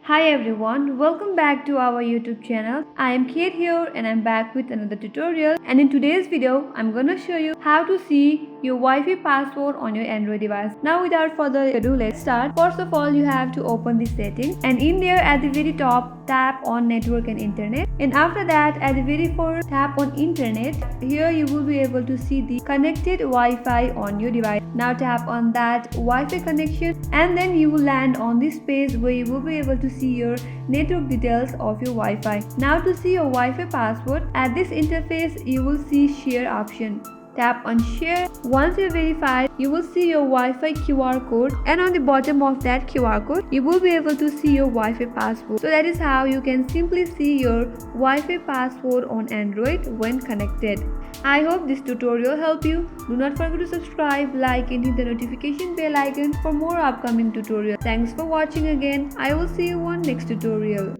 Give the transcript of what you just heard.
Hi everyone, welcome back to our YouTube channel. I am Kate here and I'm back with another tutorial, and in today's video I'm gonna show you how to see your Wi-Fi password on your Android device. Now without further ado, let's start. First of all, you have to open the settings, and in there at the very top tap on network and internet, and after that at the very first tap on internet. Here you will be able to see the connected Wi-Fi on your device. Now tap on that Wi-Fi connection and then you will land on this page where you will be able to see your network details of your Wi-Fi. Now to see your Wi-Fi password, at this interface you will see share option. Tap on share. Once you verify, you will see your Wi-Fi QR code, and on the bottom of that QR code you will be able to see your Wi-Fi password. So that is how you can simply see your Wi-Fi password on Android when connected. I hope this tutorial helped you. Do not forget to subscribe, like and hit the notification bell icon for more upcoming tutorials. Thanks for watching again. I will see you on next tutorial.